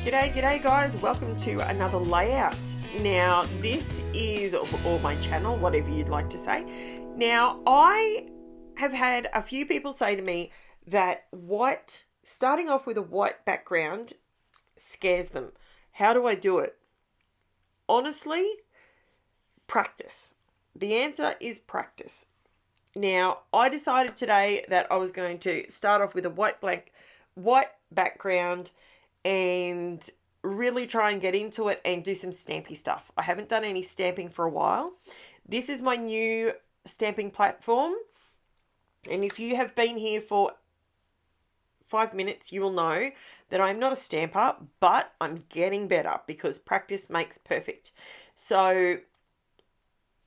G'day guys, welcome to another layout. Now this is, or my channel, whatever you'd like to say. Now I have had a few people say to me that starting off with a white background scares them. How do I do it? Honestly, practice. The answer is practice. Now I decided today that I was going to start off with a white background and really try and get into it and do some stampy stuff. I haven't done any stamping for a while. This is my new stamping platform, and if you have been here for 5 minutes, you will know that I'm not a stamper, but I'm getting better because practice makes perfect. So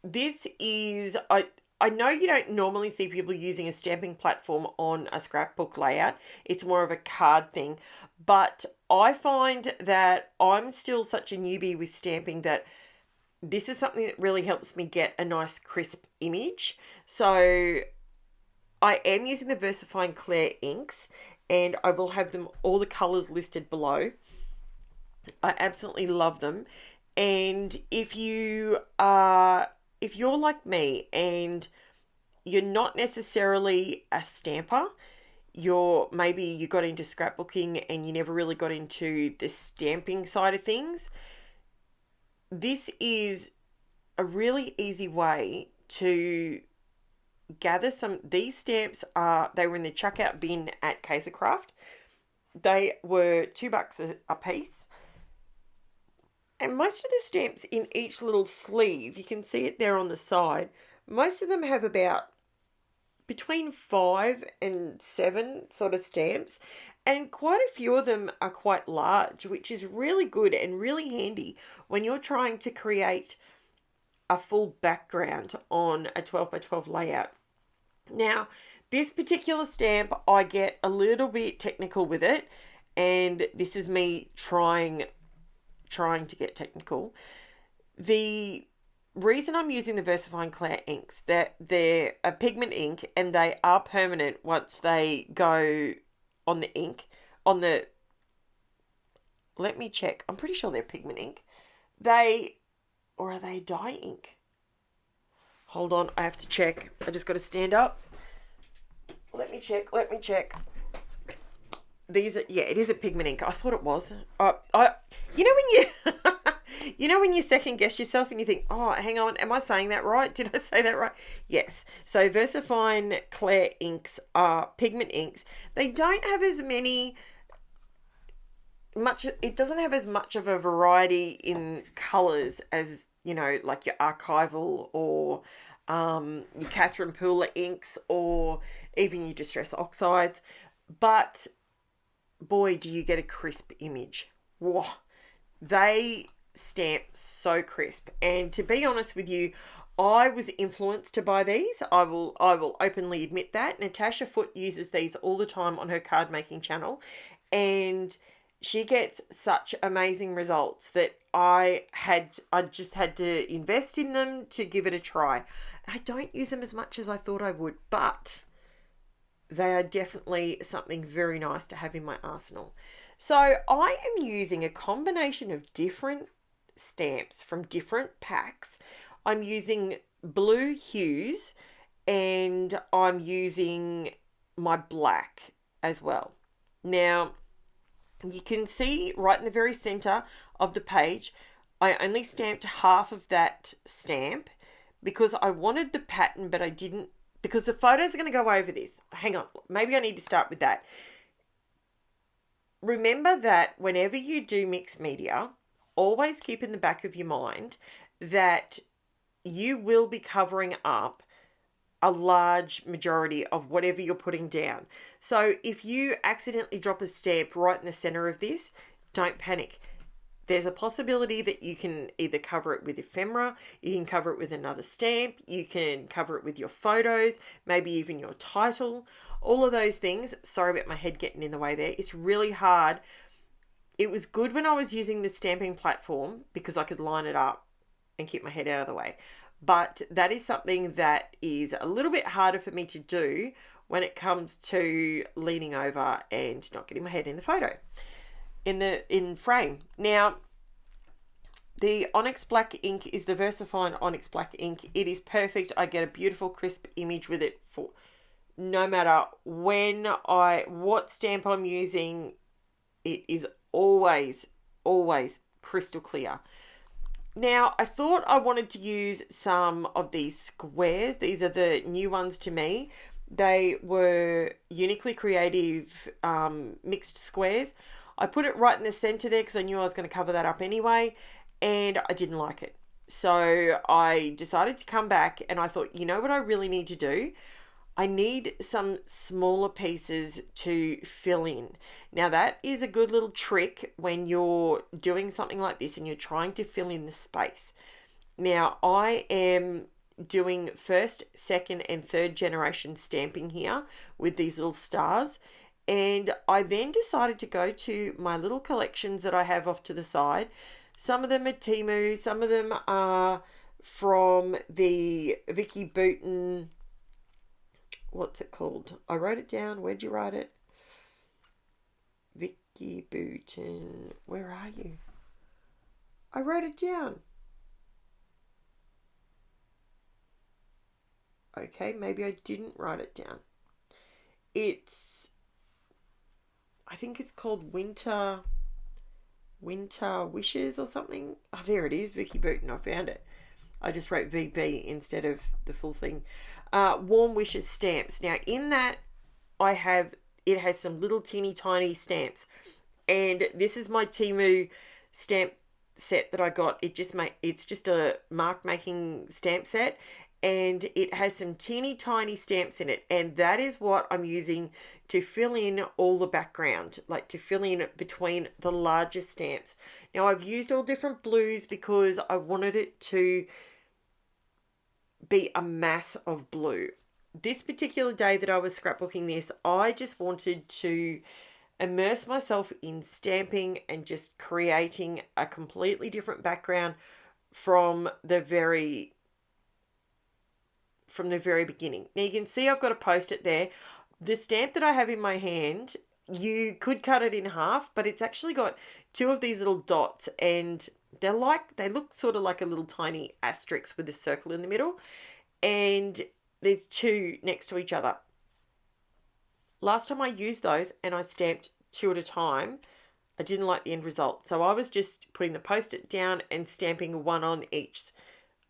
this is, I know you don't normally see people using a stamping platform on a scrapbook layout. It's more of a card thing. But I find that I'm still such a newbie with stamping that this is something that really helps me get a nice crisp image. So I am using the VERSAFINE CLAIR inks, and I will have them all the colours listed below. I absolutely love them. And if you're like me and you're not necessarily a stamper, maybe you got into scrapbooking and you never really got into the stamping side of things, this is a really easy way to gather some. These stamps they were in the checkout bin at KAISERCRAFT. They were $2 a piece. And most of the stamps in each little sleeve, you can see it there on the side, most of them have about between 5 and 7 sort of stamps, and quite a few of them are quite large, which is really good and really handy when you're trying to create a full background on a 12 by 12 layout. Now, this particular stamp, I get a little bit technical with it, and this is me trying to get technical. The reason I'm using the VERSAFINE CLAIR inks, that they're a pigment ink and they are permanent once they go on the ink. Let me check. I'm pretty sure they're pigment ink. Or are they dye ink? Hold on, I have to check. I just got to stand up. Let me check. It is a pigment ink. I thought it was. You know when you second guess yourself and you think, oh, hang on, am I saying that right? Did I say that right? Yes. So VERSAFINE CLAIR inks are pigment inks. They don't have it doesn't have as much of a variety in colours as, like your archival or your Catherine Pooler inks or even your Distress Oxides. But boy, do you get a crisp image. Whoa, they stamp so crisp. And to be honest with you, I was influenced to buy these. I will openly admit that. Natasha Foote uses these all the time on her card making channel, and she gets such amazing results that I just had to invest in them to give it a try. I don't use them as much as I thought I would, but they are definitely something very nice to have in my arsenal. So I am using a combination of different stamps from different packs. I'm using blue hues and I'm using my black as well. Now, you can see right in the very center of the page, I only stamped half of that stamp because I wanted the pattern, but I didn't, because the photos are going to go over this. Hang on, maybe I need to start with that. Remember that whenever you do mixed media, always keep in the back of your mind that you will be covering up a large majority of whatever you're putting down. So if you accidentally drop a stamp right in the center of this, don't panic. There's a possibility that you can either cover it with ephemera, you can cover it with another stamp, you can cover it with your photos, maybe even your title, all of those things. Sorry about my head getting in the way there. It's really hard. It was good when I was using the stamping platform because I could line it up and keep my head out of the way. But that is something that is a little bit harder for me to do when it comes to leaning over and not getting my head in the photo. in frame. Now, the Onyx Black ink is the VERSAFINE Onyx Black ink. It is perfect. I get a beautiful crisp image with it for no matter what stamp I'm using. It is always crystal clear. Now, I thought I wanted to use some of these squares. These are the new ones to me. They were Uniquely Creative mixed squares. I put it right in the center there because I knew I was going to cover that up anyway, and I didn't like it. So I decided to come back, and I thought, you know what I really need to do? I need some smaller pieces to fill in. Now that is a good little trick when you're doing something like this and you're trying to fill in the space. Now I am doing first, second and third generation stamping here with these little stars. And I then decided to go to my little collections that I have off to the side. Some of them are TEMU, some of them are from the VICKIE BOUTIN. What's it called? I wrote it down. Where'd you write it? VICKIE BOUTIN. Where are you? I wrote it down. Okay, maybe I didn't write it down. I think it's called Winter Wishes or something. Oh, there it is, VICKIE BOUTIN. I found it. I just wrote VB instead of the full thing. Warm Wishes stamps. Now in that it has some little teeny tiny stamps, and this is my TEMU stamp set that I got. It's just a mark making stamp set, and it has some teeny tiny stamps in it, and that is what I'm using to fill in all the background, like to fill in between the larger stamps. Now I've used all different blues because I wanted it to be a mass of blue. This particular day that I was scrapbooking this, I just wanted to immerse myself in stamping and just creating a completely different background from the very beginning. Now you can see I've got a post-it there. The stamp that I have in my hand, you could cut it in half, but it's actually got two of these little dots, and they look sort of like a little tiny asterisk with a circle in the middle, and there's two next to each other. Last time I used those and I stamped two at a time, I didn't like the end result. So I was just putting the post-it down and stamping one on each.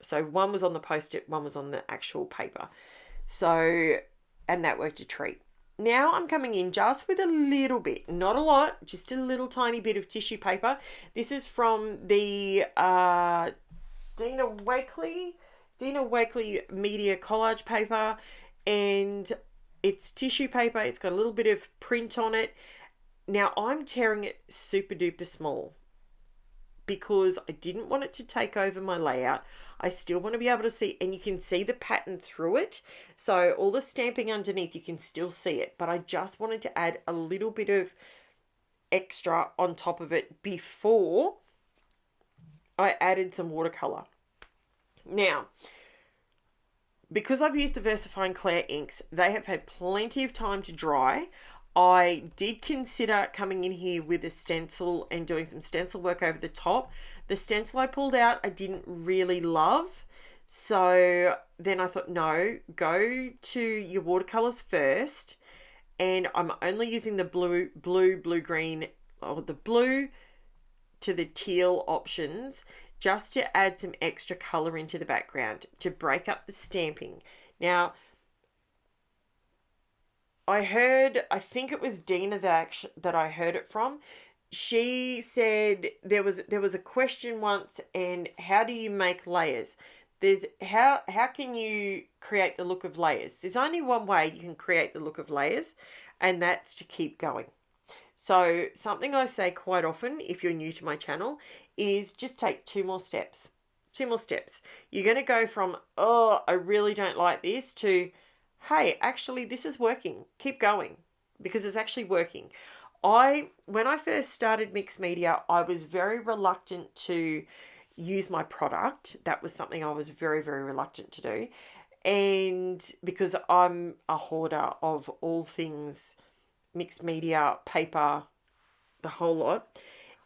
So one was on the post-it, one was on the actual paper. So, and that worked a treat. Now I'm coming in just with a little bit, not a lot, just a little tiny bit of tissue paper. This is from the Dina Wakley Media Collage paper, and it's tissue paper. It's got a little bit of print on it. Now I'm tearing it super duper small because I didn't want it to take over my layout. I still want to be able to see, and you can see the pattern through it. So all the stamping underneath, you can still see it, but I just wanted to add a little bit of extra on top of it before I added some watercolor. Now, because I've used the VERSAFINE CLAIR inks, they have had plenty of time to dry. I did consider coming in here with a stencil and doing some stencil work over the top. The stencil I pulled out, I didn't really love. So then I thought, no, go to your watercolors first. And I'm only using the blue, green, or the blue to the teal options, just to add some extra color into the background to break up the stamping. Now, I think it was Dina that I heard it from. She said there was a question once, and how do you make layers? How can you create the look of layers? There's only one way you can create the look of layers, and that's to keep going. So something I say quite often, if you're new to my channel, is just take two more steps. You're going to go from, oh, I really don't like this, to, hey, actually this is working. Keep going, because it's actually working. When I first started mixed media, I was very reluctant to use my product. That was something I was very, very reluctant to do. And because I'm a hoarder of all things mixed media, paper, the whole lot.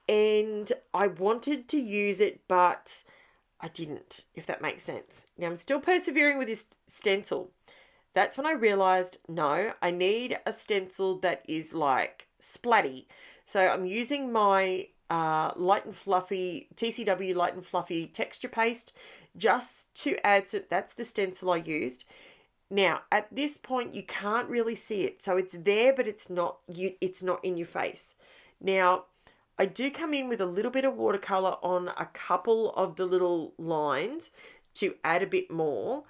And I wanted to use it, but I didn't, if that makes sense. Now I'm still persevering with this stencil. That's when I realized, no, I need a stencil that is like splatty. So I'm using my Light and Fluffy, TCW Light and Fluffy texture paste just to add, so that's the stencil I used. Now, at this point, you can't really see it. So it's there, but it's not in your face. Now, I do come in with a little bit of watercolor on a couple of the little lines to add a bit more.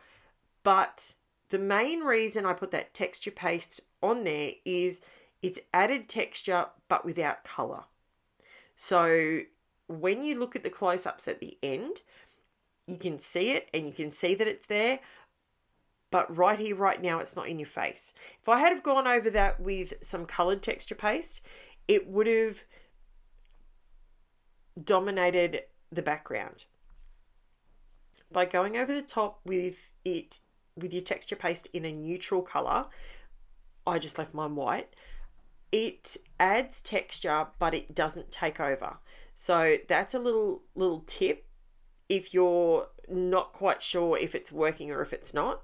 But the main reason I put that texture paste on there is it's added texture, but without color. So when you look at the close-ups at the end, you can see it and you can see that it's there. But right here, right now, it's not in your face. If I had have gone over that with some colored texture paste, it would have dominated the background. By going over the top with your texture paste in a neutral color, I just left mine white. It adds texture, but it doesn't take over. So that's a little tip if you're not quite sure if it's working or if it's not.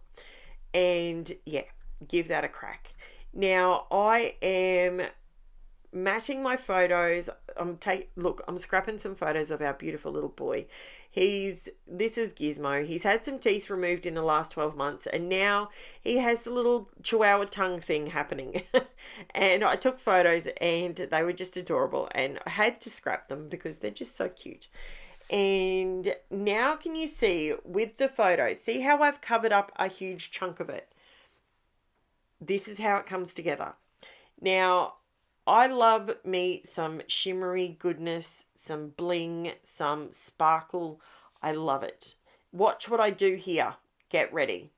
And yeah, give that a crack. Now I am matching my photos. I'm scrapping some photos of our beautiful little boy. This is Gizmo. He's had some teeth removed in the last 12 months and now he has the little chihuahua tongue thing happening. And I took photos and they were just adorable and I had to scrap them because they're just so cute. And now can you see with the photos, see how I've covered up a huge chunk of it? This is how it comes together. Now, I love me some shimmery goodness, some bling, some sparkle. I love it. Watch what I do here. Get ready.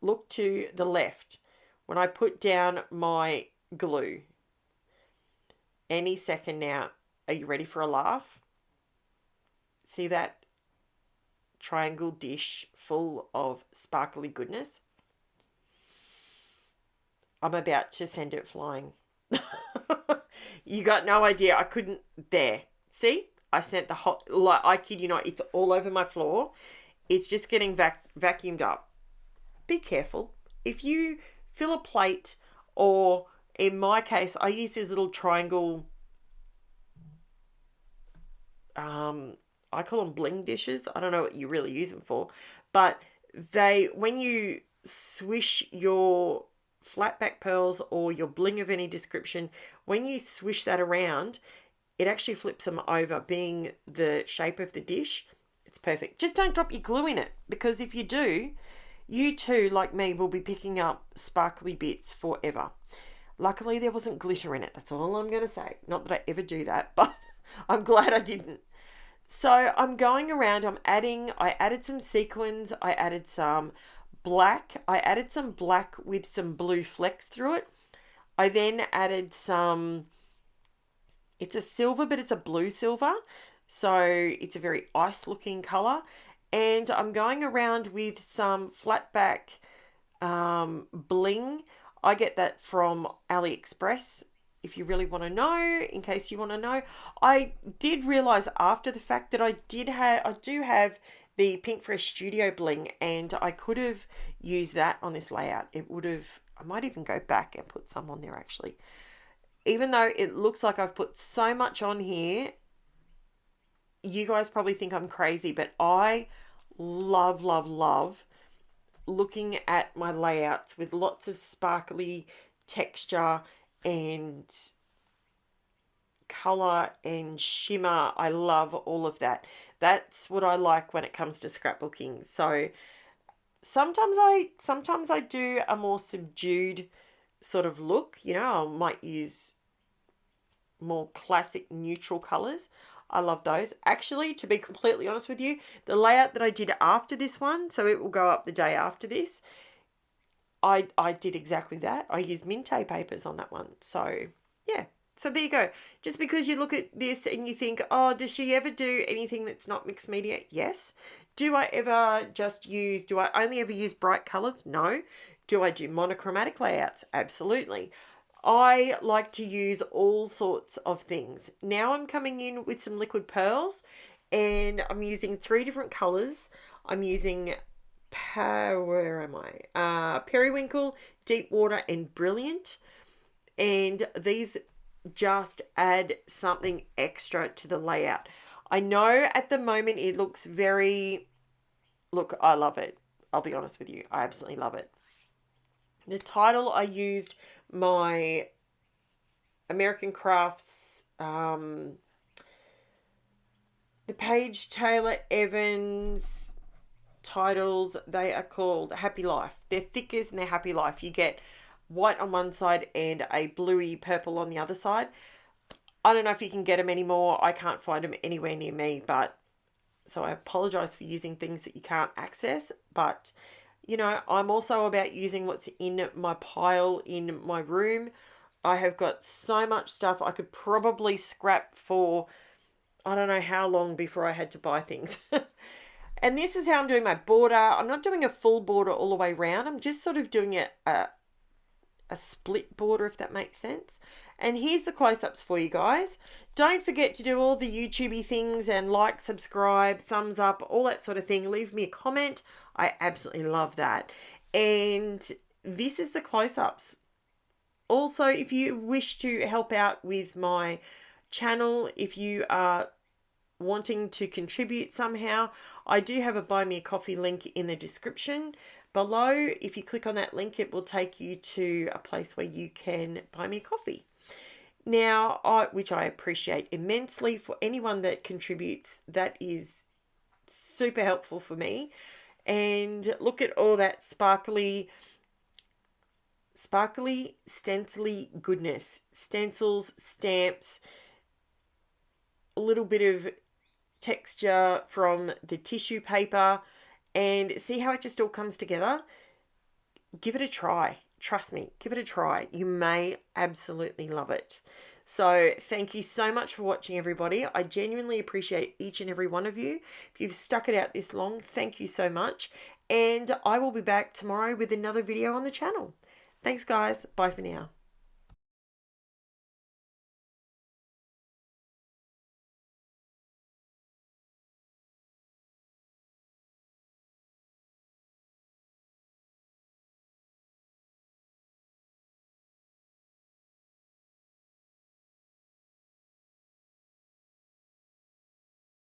Look to the left when I put down my glue. Any second now. Are you ready for a laugh? See that triangle dish full of sparkly goodness? I'm about to send it flying. You got no idea. I couldn't. There. See? I sent the hot, like, I kid you not, it's all over my floor. It's just getting vacuumed up. Be careful. If you fill a plate, or in my case, I use these little triangle, I call them bling dishes. I don't know what you really use them for. But when you swish your flat back pearls or your bling of any description, when you swish that around, it actually flips them over, being the shape of the dish. It's perfect. Just don't drop your glue in it, because if you do, you too, like me, will be picking up sparkly bits forever. Luckily, there wasn't glitter in it. That's all I'm going to say. Not that I ever do that, but I'm glad I didn't. So I'm going around, I added some sequins, I added some black, I added some black with some blue flecks through it. I then added some, it's a silver, but it's a blue silver. So it's a very ice looking color. And I'm going around with some flat back bling. I get that from AliExpress. If you really want to know, in case you want to know, I did realize after the fact that I do have the Pink Fresh Studio bling, and I could have used that on this layout. I might even go back and put some on there actually. Even though it looks like I've put so much on here, you guys probably think I'm crazy, but I love, love, love looking at my layouts with lots of sparkly texture and color and shimmer. I love all of that. That's what I like when it comes to scrapbooking. So sometimes I do a more subdued sort of look. You know, I might use more classic neutral colors. I love those. Actually, to be completely honest with you, the layout that I did after this one, so it will go up the day after this, I did exactly that. I used Minte papers on that one. So, yeah. So there you go. Just because you look at this and you think, oh, does she ever do anything that's not mixed media? Yes. Do I only ever use bright colors? No. Do I do monochromatic layouts? Absolutely. I like to use all sorts of things. Now I'm coming in with some liquid pearls, and I'm using 3 different colors. I'm using where am I? Periwinkle, Deep Water, and Brilliant. And these just add something extra to the layout. I know at the moment it looks very... Look, I love it. I'll be honest with you. I absolutely love it. The title, I used my American Crafts, the Paige Taylor Evans titles. They are called Happy Life. They're thickers and they're Happy Life. You get white on one side and a bluey purple on the other side. I don't know if you can get them anymore. I can't find them anywhere near me, but so I apologize for using things that you can't access, but you know, I'm also about using what's in my pile in my room. I have got so much stuff I could probably scrap for I don't know how long before I had to buy things. And this is how I'm doing my border. I'm not doing a full border all the way around. I'm just sort of doing a split border, if that makes sense. And here's the close-ups for you guys. Don't forget to do all the YouTubey things and like, subscribe, thumbs up, all that sort of thing. Leave me a comment. I absolutely love that. And this is the close-ups. Also, if you wish to help out with my channel, if you are wanting to contribute somehow, I do have a Buy Me a Coffee link in the description below. If you click on that link, it will take you to a place where you can buy me a coffee. Now, which I appreciate immensely. For anyone that contributes, that is super helpful for me. And look at all that sparkly, stencily goodness. Stencils, stamps, a little bit of texture from the tissue paper, and see how it just all comes together. Give it a try. Trust me, give it a try. You may absolutely love it. So thank you so much for watching, everybody. I genuinely appreciate each and every one of you. If you've stuck it out this long, thank you so much. And I will be back tomorrow with another video on the channel. Thanks, guys. Bye for now.